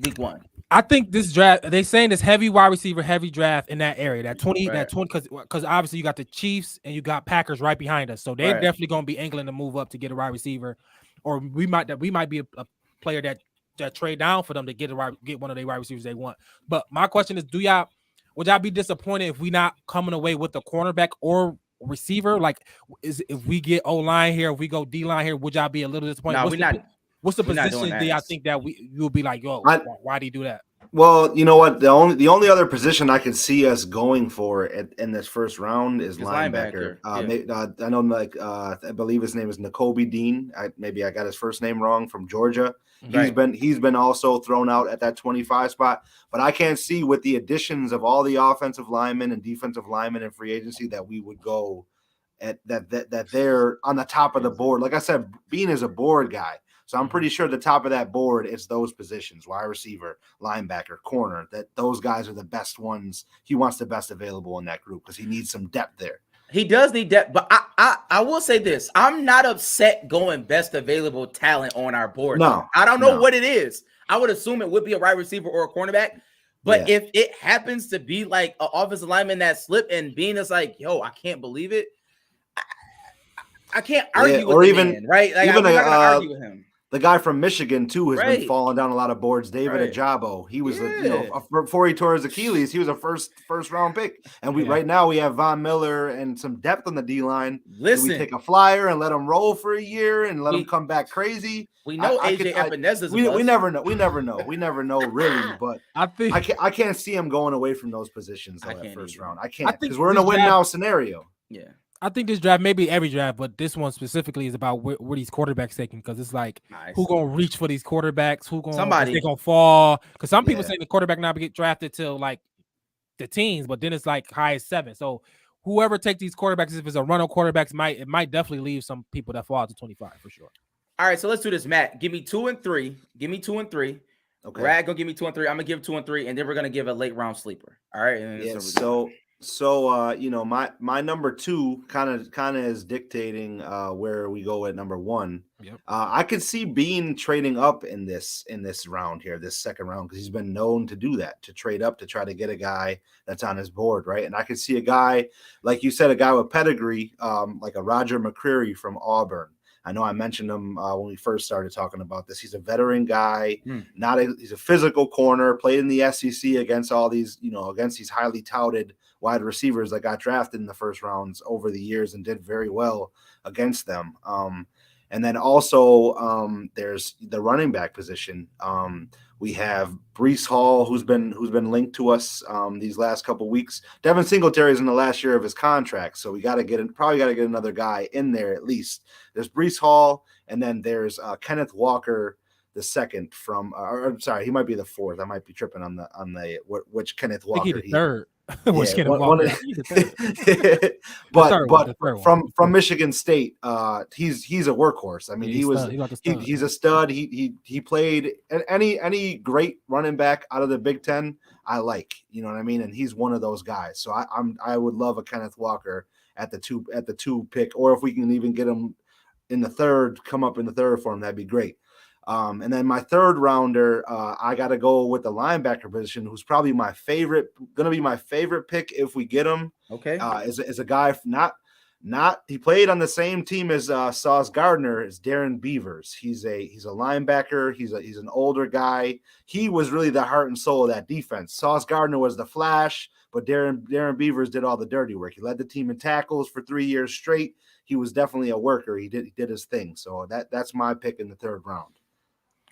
week 1. I think this draft, they saying this heavy wide receiver, heavy draft in that area, that 20, because obviously you got the Chiefs and you got Packers right behind us, so they're definitely going to be angling to move up to get a wide receiver, or we might be a player that trade down for them to get one of their wide receivers they want. But my question is, would y'all be disappointed if we not coming away with the cornerback or receiver? Like, if we get O-line here, if we go D-line here, would y'all be a little disappointed? No, we're not. What's the position that I think that you'll be like, yo, why do you do that? Well, you know what? The only other position I can see us going for in this first round is linebacker. I know, I believe his name is Nakobe Dean. Maybe I got his first name wrong, from Georgia. Right. He's been also thrown out at that 25 spot, but I can't see with the additions of all the offensive linemen and defensive linemen in free agency that we would go at that they're on the top of the board. Like I said, Bean is a board guy. So I'm pretty sure the top of that board is those positions: wide receiver, linebacker, corner. That those guys are the best ones. He wants the best available in that group because he needs some depth there. He does need depth, but I will say this: I'm not upset going best available talent on our board. No, I don't know what it is. I would assume it would be a wide receiver or a cornerback. But if it happens to be like an offensive lineman that slipped and Bean is like, yo, I can't believe it. I can't argue with the man, right? Like, I'm not going to argue with him. The guy from Michigan, too, has been falling down a lot of boards. David Ajabo. He was, before he tore his Achilles, he was a first round pick. And right now we have Von Miller and some depth on the D-line. Listen. Do we take a flyer and let him roll for a year and let him come back crazy? We know AJ Ebeneza's we never know. We never know, really. But I can't see him going away from those positions that first round. I can't, because we're in a win-now scenario. Yeah. I think this draft, maybe every draft, but this one specifically is about where these quarterbacks taking, because it's like who gonna reach for these quarterbacks, who gonna fall. Because some people say the quarterback not get drafted till like the teens, but then it's like high as 7. So whoever take these quarterbacks, if it's a run of quarterbacks, it might definitely leave some people that fall to 25 for sure. All right, so let's do this, Matt. Give me 2 and 3. Give me 2 and 3. Okay. Brad gonna give me 2 and 3. I'm gonna give 2 and 3, and then we're gonna give a late round sleeper. All right. And So my number 2 kind of is dictating where we go at number 1. Yep. I could see Bean trading up in this round here, this second round, because he's been known to do that, to trade up to try to get a guy that's on his board, right? And I could see a guy, like you said, a guy with pedigree, like a Roger McCreary from Auburn. I know I mentioned him when we first started talking about this. He's a veteran guy, he's a physical corner, played in the SEC against all these, against these highly touted wide receivers that got drafted in the first rounds over the years and did very well against them. And then also there's the running back position. We have Breece Hall, who's been linked to us these last couple weeks. Devin Singletary is in the last year of his contract, so we probably got to get another guy in there at least. There's Breece Hall, and then there's Kenneth Walker, the second from. I'm sorry, he might be the fourth. I might be tripping on the which Kenneth Walker. I think he's the third. But from Michigan State, he's a workhorse. I mean, he's a stud. He played any great running back out of the Big Ten. I like, you know what I mean, and he's one of those guys. So I would love a Kenneth Walker at the 2 pick, or if we can even get him in the third, come up in the third for him, that'd be great. And then my third rounder, I got to go with the linebacker position, who's probably going to be my favorite pick if we get him. Okay. Is a guy he played on the same team as Sauce Gardner, is Darren Beavers. He's a linebacker. He's an older guy. He was really the heart and soul of that defense. Sauce Gardner was the flash, but Darren Beavers did all the dirty work. He led the team in tackles for 3 years straight. He was definitely a worker. He did his thing. So that's my pick in the third round.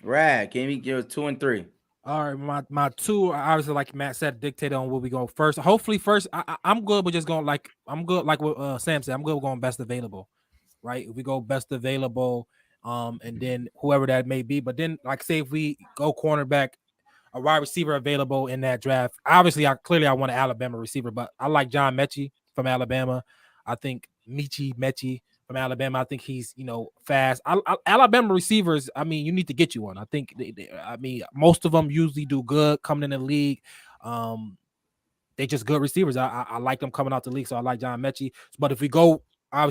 Right. Can we give 2 and 3? All right, my 2, obviously, like Matt said, dictate on where we go first. Hopefully, first, I'm good with just going I'm good like what Sam said. I'm good with going best available, right? If we go best available, and then whoever that may be. But then, like, say if we go cornerback, a wide receiver available in that draft. Obviously, I want an Alabama receiver, but I like John Mechie from Alabama. I think Mechie from Alabama. I think he's, fast. Alabama receivers, I mean, you need to get you one. I think, most of them usually do good coming in the league. They just good receivers. I like them coming out the league, so I like John Mechie. But if we go wide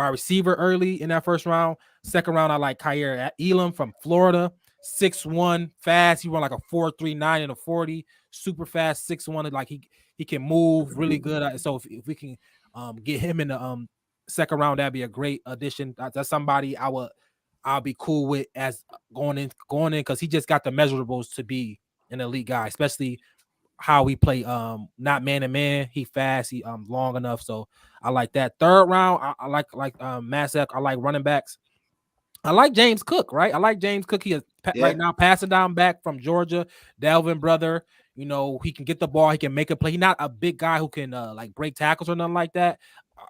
receiver early in that first round, second round, I like Kyer Elam from Florida, 6'1", fast. He run like a 4.39 in a 40, super fast, 6'1". Like he can move really good. So if we can get him in the second round, that'd be a great addition. That's somebody I'll be cool with as going in because he just got the measurables to be an elite guy, especially how we play not man to man. He fast, he long enough. So I like that. Third round, I like Masek. I like running backs. I like James Cook, right? I like James Cook. He is right now passing down back from Georgia, Dalvin brother. He can get the ball. He can make a play. He's not a big guy who can like break tackles or nothing like that,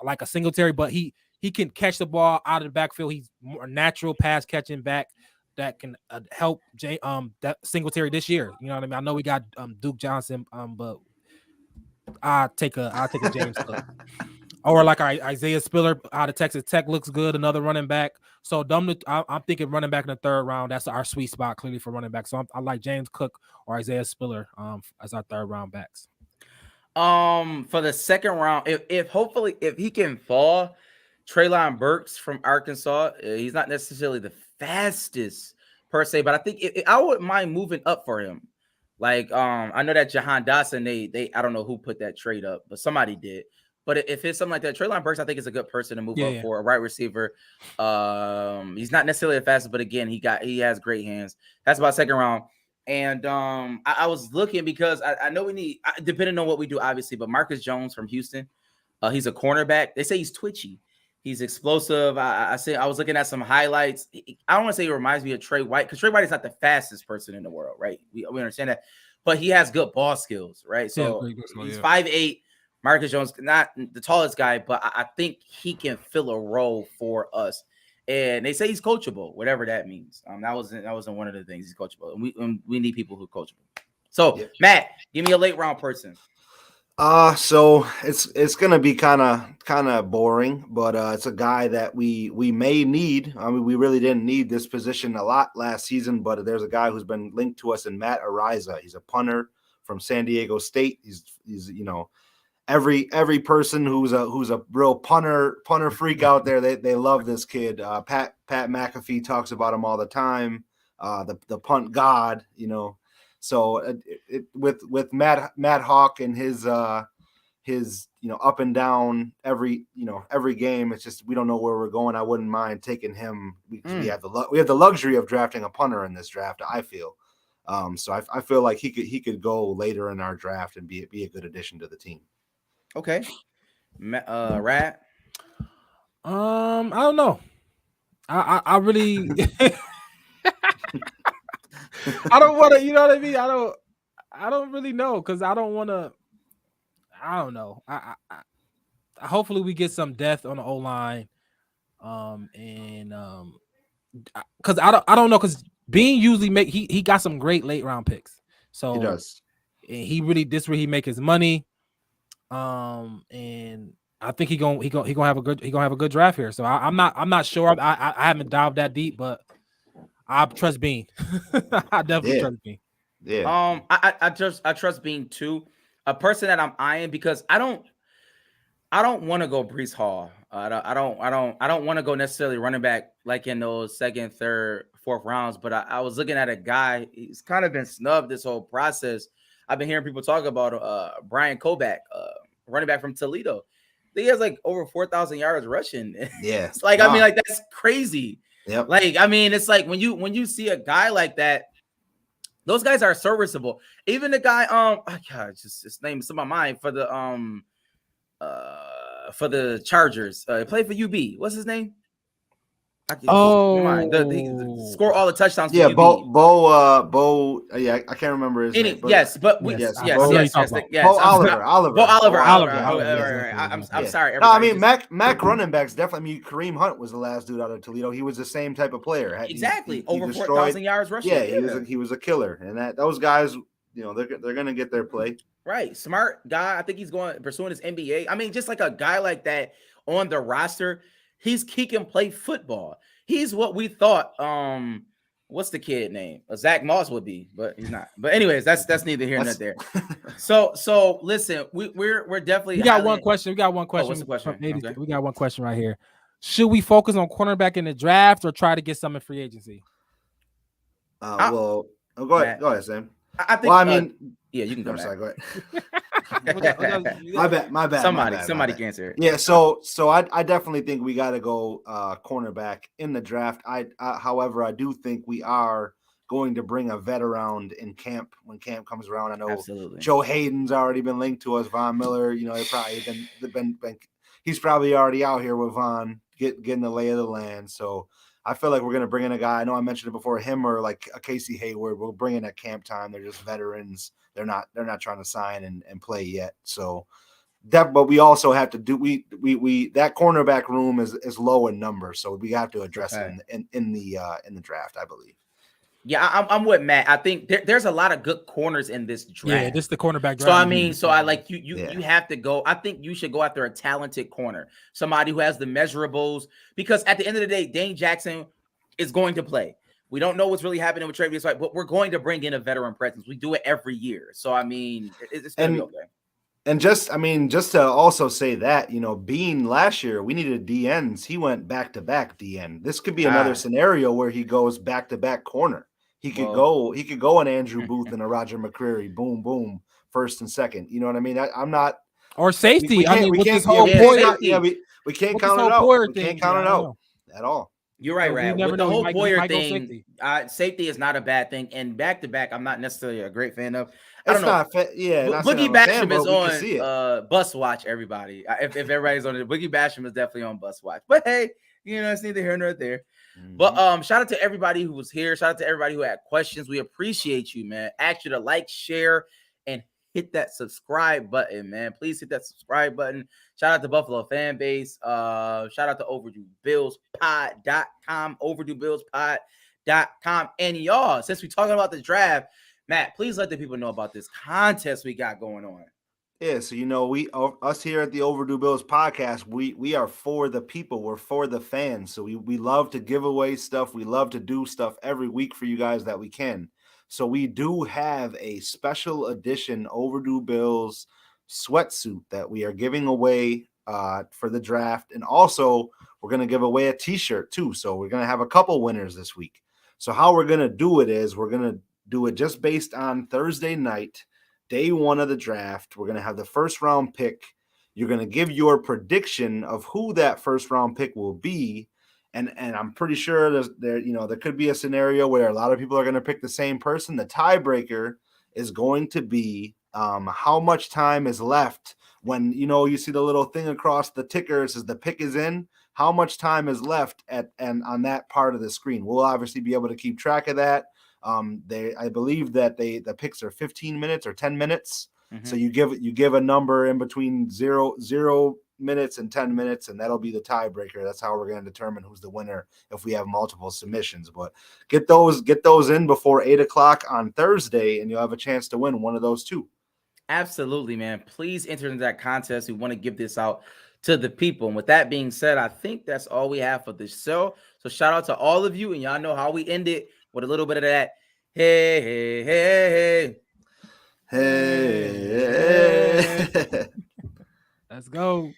like a Singletary, but he can catch the ball out of the backfield. He's more natural pass catching back that can help that Singletary this year. You know what I mean? I know we got Duke Johnson, but I'll take a James Cook. Or like Isaiah Spiller out of Texas Tech looks good, another running back. So I'm thinking running back in the third round. That's our sweet spot clearly for running back. So I like James Cook or Isaiah Spiller as our third round backs. For the second round, if hopefully if he can fall, Treylon Burks from Arkansas, he's not necessarily the fastest per se, but I think I wouldn't mind moving up for him. Like, I know that Jahan Dotson, they I don't know who put that trade up, but somebody did. But if it's something like that, Treylon Burks, I think is a good person to move up for a wide receiver. He's not necessarily the fastest, but again, he has great hands. That's about second round. And I was looking because I know we need, depending on what we do, obviously, but Marcus Jones from Houston, he's a cornerback. They say he's twitchy. He's explosive. I was looking at some highlights. I don't want to say he reminds me of Trey White because Trey White is not the fastest person in the world, right? We understand that, but he has good ball skills, right? So he's 5'8". Marcus Jones, not the tallest guy, but I think he can fill a role for us. And they say he's coachable, whatever that means. That wasn't one of the things. He's coachable, and we need people who are coachable. So, Matt, give me a late round person. So it's gonna be kind of boring, but it's a guy that we may need. I mean, we really didn't need this position a lot last season, but there's a guy who's been linked to us in Matt Ariza. He's a punter from San Diego State. He's every person who's a real punter freak out there, they love this kid. Pat McAfee talks about him all the time. The punt god, So with Matt Hawk and his up and down every game, it's just we don't know where we're going. I wouldn't mind taking him. We have the luxury of drafting a punter in this draft, I feel. So I feel like he could go later in our draft and be a good addition to the team. Okay. Rat. I don't know. I really I don't want to, you know what I mean? I don't really know because I don't want to. I don't know. I hopefully we get some depth on the O-line. Because I don't know because Bean usually he got some great late round picks. So he does. And this where he make his money. And I think he gonna have a good draft here. So I'm not sure. I haven't dived that deep, but I trust Bean. I definitely trust Bean. Yeah. I trust Bean too. A person that I'm eyeing because I don't want to go Breece Hall. I don't want to go necessarily running back like in those second, third, fourth rounds. But I was looking at a guy. He's kind of been snubbed this whole process. I've been hearing people talk about Brian Koback, running back from Toledo. He has like over 4,000 yards rushing. Yeah, it's like, wow. I mean, like that's crazy. Yep. Like, I mean, it's like when you see a guy like that, those guys are serviceable. Even the guy, his name is in my mind for the Chargers. He played for UB. What's his name? He score all the touchdowns. Yeah, Bo. Yeah, I can't remember his name. But yes. Bo Oliver. I'm sorry. No, I mean Mac running backs definitely. I mean Kareem Hunt was the last dude out of Toledo. He was the same type of player. Exactly, over 4,000 yards rushing. Yeah, he was a killer, and those guys, they're gonna get their play. Right, smart guy. I think he's pursuing his MBA. I mean, just like a guy like that on the roster. He can play football. He's what we thought. What's the kid name? Zach Moss would be, but he's not. But anyways, that's neither here nor there. So listen, we're definitely. We got one question. Oh, what's the question? Okay. We got one question right here. Should we focus on cornerback in the draft or try to get some in free agency? Go ahead, Sam. I think. Yeah, you can go. I'm sorry, go ahead. My bad. Somebody can answer it. Yeah, so I definitely think we got to go cornerback in the draft. However, I do think we are going to bring a vet around in camp when camp comes around. I know Absolutely. Joe Hayden's already been linked to us. Von Miller, he's probably already out here with Von getting the lay of the land. So I feel like we're going to bring in a guy. I know I mentioned it before, him or like a Casey Hayward. We'll bring in at camp time. They're just veterans. They're not trying to sign and play yet. So but we also have to do we that cornerback room is low in numbers, so we have to address it in the draft, I believe. Yeah, I'm with Matt. I think there's a lot of good corners in this draft. Yeah, this is the cornerback draft. So I mean, I like you have to go. I think you should go after a talented corner, somebody who has the measurables. Because at the end of the day, Dane Jackson is going to play. We don't know what's really happening with Travis White, but we're going to bring in a veteran presence. We do it every year. So I mean, it's going to be okay. And just to also say that, Bean last year, we needed DNs. He went back-to-back DN. This could be another scenario where he goes back-to-back corner. He could go an Andrew Booth and a Roger McCreary, boom, boom, first and second. You know what I mean? I'm not. Or safety. We can't count it out. We can't count it out at all. You're right, Rad. With the whole Poyer thing, safety is not a bad thing. And back-to-back, I'm not necessarily a great fan of. It's not Boogie Basham is on Bus Watch, everybody. If everybody's on it, Boogie Basham is definitely on Bus Watch. But hey, it's neither here nor there. Mm-hmm. But shout out to everybody who was here. Shout out to everybody who had questions. We appreciate you, man. Ask you to like, share, and hit that subscribe button, man. Please hit that subscribe button. Shout out to Buffalo fan base. Shout out to OverdueBillsPod.com, OverdueBillsPod.com. And y'all, since we're talking about the draft, Matt, please let the people know about this contest we got going on. Yeah, so us here at the Overdue Bills podcast, we are for the people. We're for the fans. So we love to give away stuff. We love to do stuff every week for you guys that we can. So we do have a special edition Overdue Bills sweatsuit that we are giving away for the draft. And also, we're going to give away a T-shirt too. So we're going to have a couple winners this week. So how we're going to do it is we're going to do it just based on Thursday night, day one of the draft. We're going to have the first round pick. You're going to give your prediction of who that first round pick will be. And I'm pretty sure there could be a scenario where a lot of people are going to pick the same person. The tiebreaker is going to be how much time is left when, you see the little thing across the ticker says the pick is in. How much time is left on that part of the screen? We'll obviously be able to keep track of that. I believe that the picks are 15 minutes or 10 minutes. Mm-hmm. So you give a number in between 0 minutes and 10 minutes, and that'll be the tiebreaker. That's how we're going to determine who's the winner if we have multiple submissions. But get those in before 8:00 on Thursday, and you'll have a chance to win one of those two. Absolutely, man. Please enter into that contest. We want to give this out to the people. And with that being said, I think that's all we have for this show. So shout out to all of you, and y'all know how we end it with a little bit of that. Hey, hey, hey, hey. Hey. Let's go.